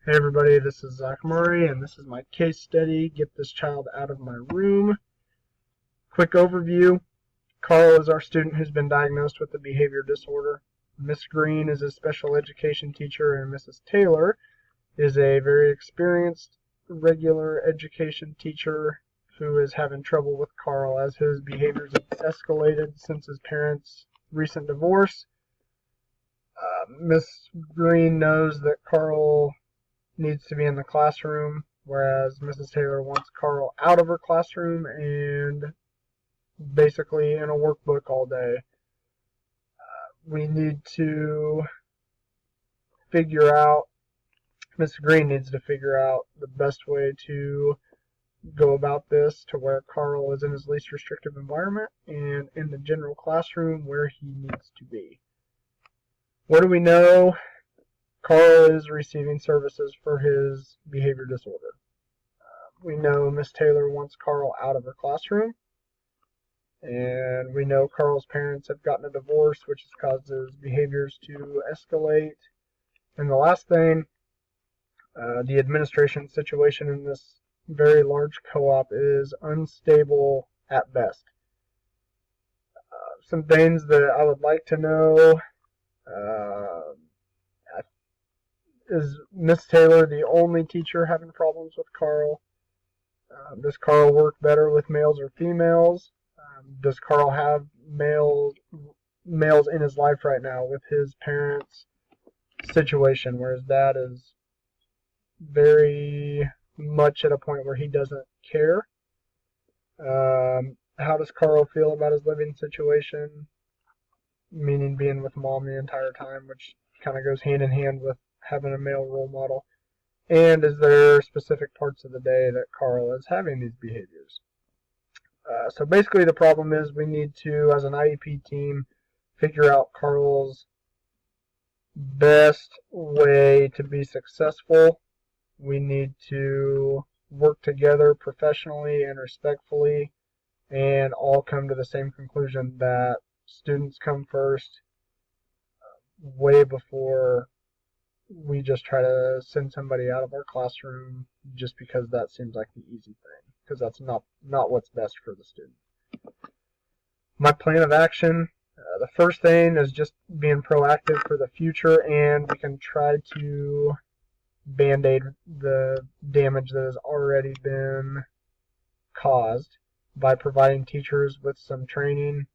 Hey everybody, this is Zach Murray, and this is my case study, Get This Child Out of My Room. Quick overview. Carl is our student who's been diagnosed with a behavior disorder. Miss Green is a special education teacher, and Mrs. Taylor is a very experienced regular education teacher who is having trouble with Carl as his behaviors have escalated since his parents' recent divorce. Miss Green knows that Carl needs to be in the classroom, whereas Mrs. Taylor wants Carl out of her classroom and basically in a workbook all day. We need to figure out, Mrs. Green needs to figure out the best way to go about this to where Carl is in his least restrictive environment and in the general classroom where he needs to be. What do we know? Carl is receiving services for his behavior disorder. We know Miss Taylor wants Carl out of her classroom, and we know Carl's parents have gotten a divorce, which has caused his behaviors to escalate. And the last thing, the administration situation in this very large co-op is unstable at best. Some things that I would like to know, is Miss Taylor the only teacher having problems with Carl? Does Carl work better with males or females? Does Carl have males in his life right now with his parents' situation, where his dad is very much at a point where he doesn't care? How does Carl feel about his living situation, meaning being with mom the entire time, which kind of goes hand in hand with having a male role model? And is there specific parts of the day that Carl is having these behaviors? So basically the problem is we need to, as an IEP team, figure out Carl's best way to be successful. We need to work together professionally and respectfully and all come to the same conclusion that students come first, way before we just try to send somebody out of our classroom just because that seems like the easy thing, because that's not what's best for the student. My plan of action, the first thing is just being proactive for the future, and we can try to band-aid the damage that has already been caused by providing teachers with some training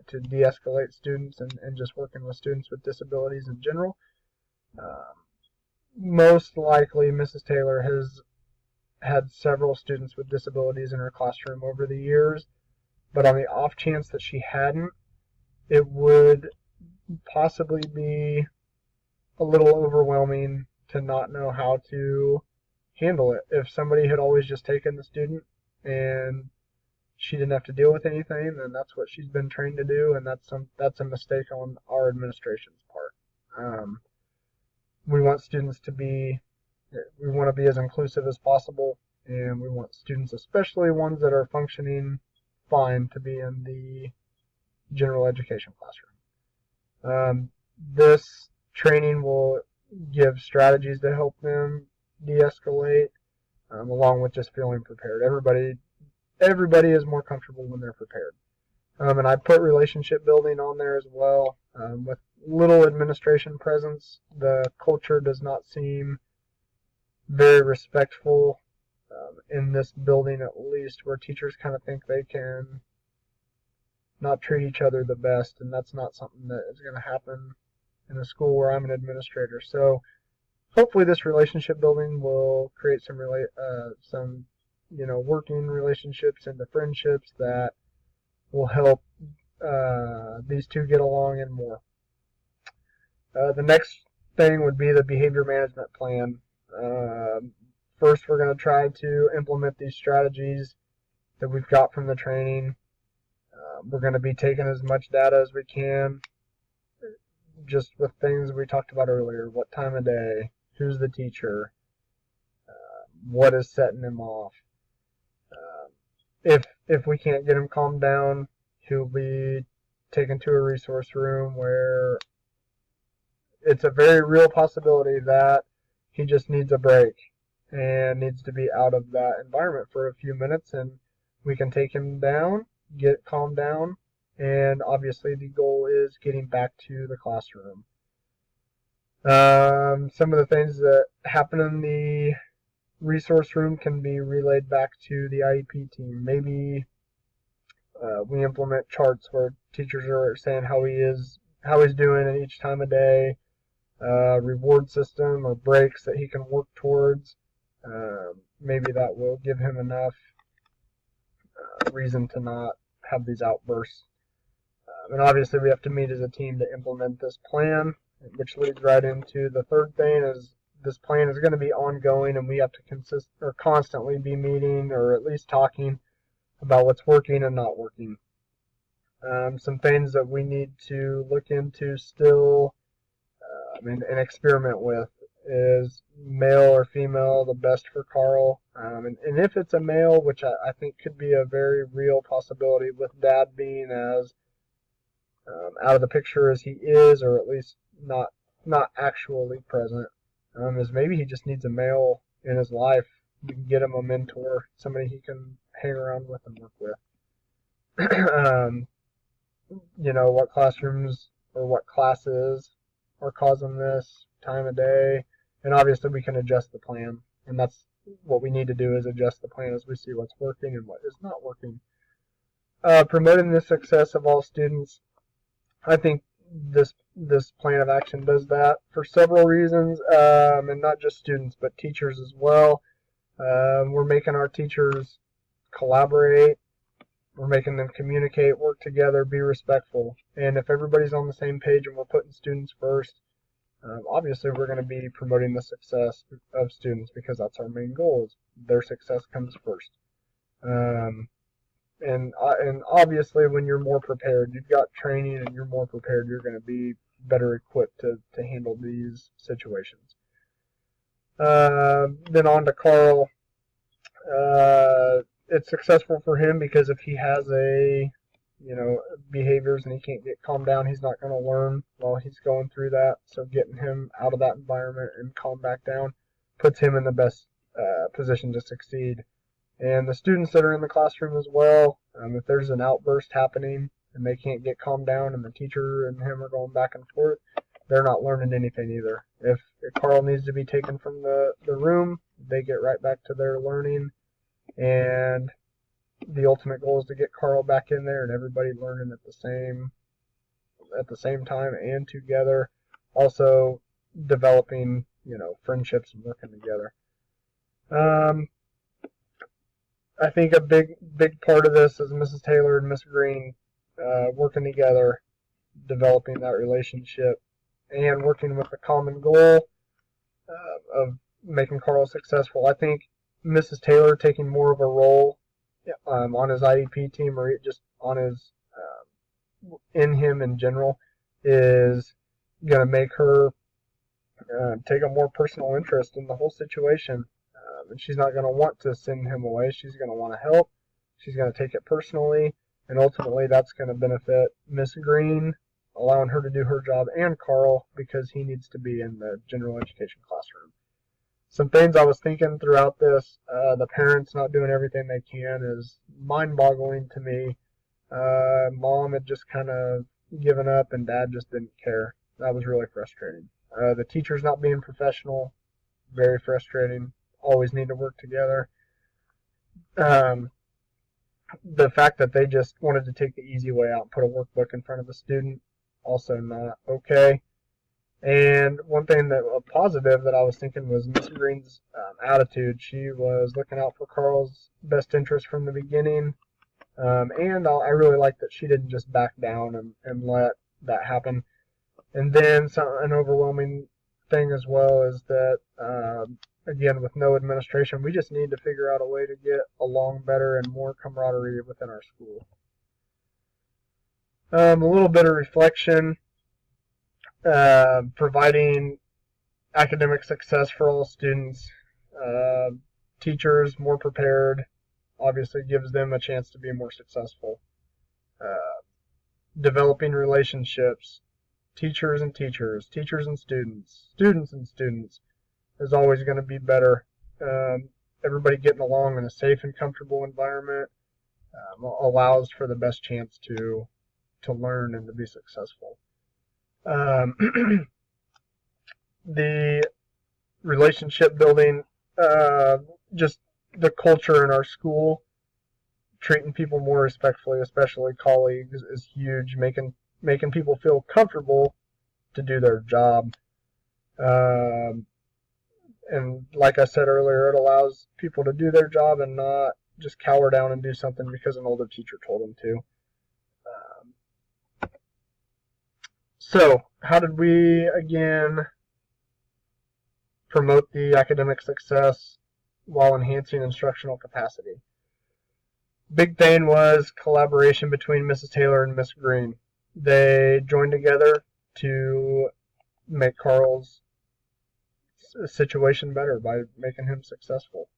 to de-escalate students and just working with students with disabilities in general. Most likely Mrs. Taylor has had several students with disabilities in her classroom over the years, but on the off chance that she hadn't, it would possibly be a little overwhelming to not know how to handle it. If somebody had always just taken the student and she didn't have to deal with anything, then that's what she's been trained to do, and that's a mistake on our administration's part. We want students to be, we want to be as inclusive as possible, and we want students, especially ones that are functioning fine, to be in the general education classroom. This training will give strategies to help them de-escalate, along with just feeling prepared. Everybody is more comfortable when they're prepared. And I put relationship building on there as well. With little administration presence, the culture does not seem very respectful in this building, at least, where teachers kind of think they can not treat each other the best, and that's not something that is going to happen in a school where I'm an administrator. So hopefully this relationship building will create some working relationships into friendships that will help these two get along and more. The next thing would be the behavior management plan. First, we're going to try to implement these strategies that we've got from the training. We're going to be taking as much data as we can, just with things we talked about earlier. What time of day? Who's the teacher? What is setting him off? If we can't get him calmed down, he'll be taken to a resource room where it's a very real possibility that he just needs a break and needs to be out of that environment for a few minutes, and we can take him down, get calmed down, and obviously the goal is getting back to the classroom. Some of the things that happen in the resource room can be relayed back to the IEP team. Maybe we implement charts where teachers are saying how he's doing at each time of day, reward system or breaks that he can work towards. Maybe that will give him enough reason to not have these outbursts. And obviously we have to meet as a team to implement this plan, which leads right into the third thing is this plan is going to be ongoing, and we have to constantly be meeting or at least talking about what's working and not working. Some things that we need to look into still and experiment with is male or female the best for Carl. And if it's a male, which I think could be a very real possibility with Dad being as out of the picture as he is, or at least not actually present, is maybe he just needs a male in his life. You can get him a mentor, somebody he can hang around with and work with. What classrooms or what classes are causing this time of day, and obviously we can adjust the plan, and that's what we need to do is adjust the plan as we see what's working and what is not working. Promoting the success of all students. I think this plan of action does that for several reasons, and not just students but teachers as well. We're making our teachers collaborate. We're making them communicate, work together, be respectful. And if everybody's on the same page and we're putting students first, obviously we're going to be promoting the success of students because that's our main goal. Is their success comes first. And obviously when you're more prepared, you've got training and you're more prepared, you're going to be better equipped to handle these situations. Then on to Carl. It's successful for him because if he has behaviors and he can't get calmed down, he's not going to learn while he's going through that. So getting him out of that environment and calm back down puts him in the best position to succeed. And the students that are in the classroom as well, if there's an outburst happening and they can't get calmed down and the teacher and him are going back and forth, they're not learning anything either. If Carl needs to be taken from the room, they get right back to their learning. And the ultimate goal is to get Carl back in there and everybody learning at the same time and together. Also developing, friendships and working together. I think a big part of this is Mrs. Taylor and Miss Green working together, developing that relationship, and working with the common goal of making Carl successful. I think Mrs. Taylor taking more of a role on his IEP team or just on his in him in general is going to make her take a more personal interest in the whole situation. And she's not going to want to send him away. She's going to want to help. She's going to take it personally. And ultimately, that's going to benefit Miss Green, allowing her to do her job, and Carl, because he needs to be in the general education classroom. Some things I was thinking throughout this, the parents not doing everything they can is mind-boggling to me. Mom had just kind of given up, and Dad just didn't care. That was really frustrating. The teachers not being professional, very frustrating. Always need to work together. The fact that they just wanted to take the easy way out and put a workbook in front of a student, also not okay. And one thing a positive that I was thinking was Miss Green's attitude. She was looking out for Carl's best interest from the beginning. And I really like that she didn't just back down and let that happen. And then an overwhelming thing as well is that, again, with no administration, we just need to figure out a way to get along better and more camaraderie within our school. A little bit of reflection. Providing academic success for all students. Teachers more prepared obviously gives them a chance to be more successful. Developing relationships, teachers and teachers, teachers and students, students and students, is always going to be better. Everybody getting along in a safe and comfortable environment allows for the best chance to learn and to be successful. Um, the relationship building, just the culture in our school, treating people more respectfully, especially colleagues, is huge. Making people feel comfortable to do their job. Um, and like I said earlier, it allows people to do their job and not just cower down and do something because an older teacher told them to. So, how did we, again, promote the academic success while enhancing instructional capacity? Big thing was collaboration between Mrs. Taylor and Miss Green. They joined together to make Carl's situation better by making him successful.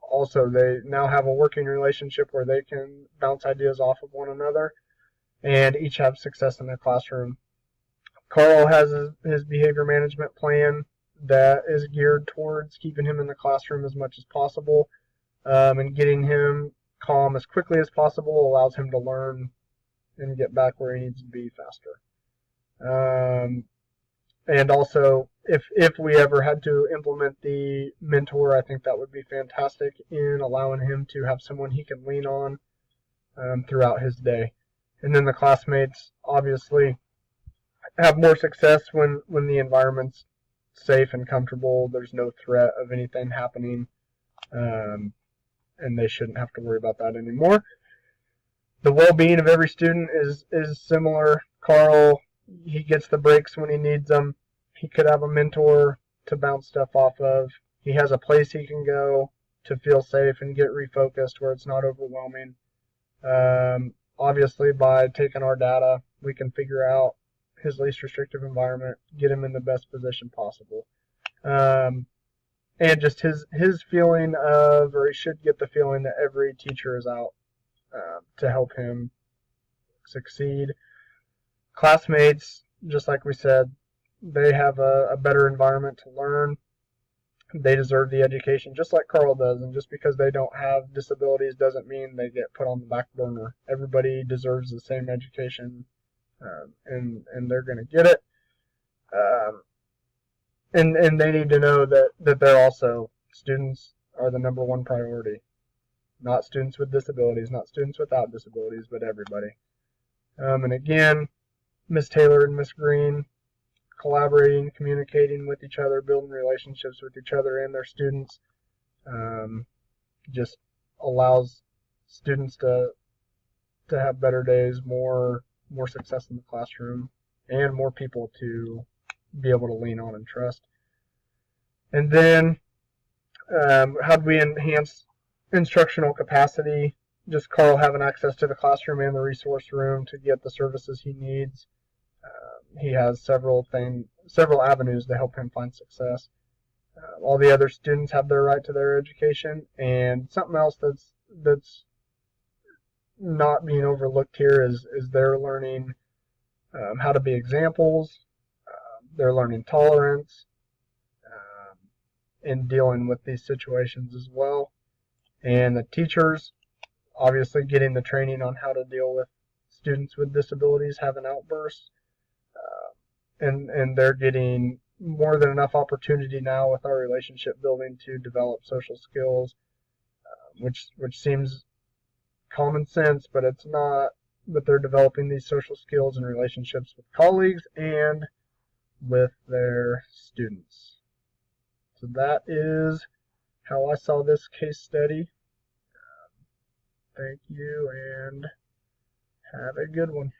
Also, they now have a working relationship where they can bounce ideas off of one another and each have success in their classroom. Carl has his behavior management plan that is geared towards keeping him in the classroom as much as possible, and getting him calm as quickly as possible allows him to learn and get back where he needs to be faster. And also, if we ever had to implement the mentor, I think that would be fantastic in allowing him to have someone he can lean on throughout his day. And then the classmates obviously have more success when the environment's safe and comfortable. There's no threat of anything happening, and they shouldn't have to worry about that anymore. The well-being of every student is similar. Carl, he gets the breaks when he needs them. He could have a mentor to bounce stuff off of. He has a place he can go to feel safe and get refocused where it's not overwhelming. Obviously, by taking our data, we can figure out his least restrictive environment, get him in the best position possible. And just his feeling of, or he should get the feeling that every teacher is out to help him succeed. Classmates, just like we said, they have a better environment to learn. They deserve the education just like Carl does, and just because they don't have disabilities doesn't mean they get put on the back burner. Everybody deserves the same education, and they're going to get it. And they need to know that they're also, students are the number one priority. Not students with disabilities, not students without disabilities, but everybody. And again, Miss Taylor and Miss Green, collaborating, communicating with each other, building relationships with each other and their students, just allows students to have better days, more success in the classroom, and more people to be able to lean on and trust. And then, how do we enhance instructional capacity? Just Carl having access to the classroom and the resource room to get the services he needs. He has several avenues to help him find success. All the other students have their right to their education, and something else that's not being overlooked here is they're learning how to be examples. They're learning tolerance in dealing with these situations as well. And the teachers, obviously getting the training on how to deal with students with disabilities having outbursts. And they're getting more than enough opportunity now with our relationship building to develop social skills, which seems common sense, but it's not. But they're developing these social skills and relationships with colleagues and with their students. So that is how I saw this case study. Thank you, and have a good one.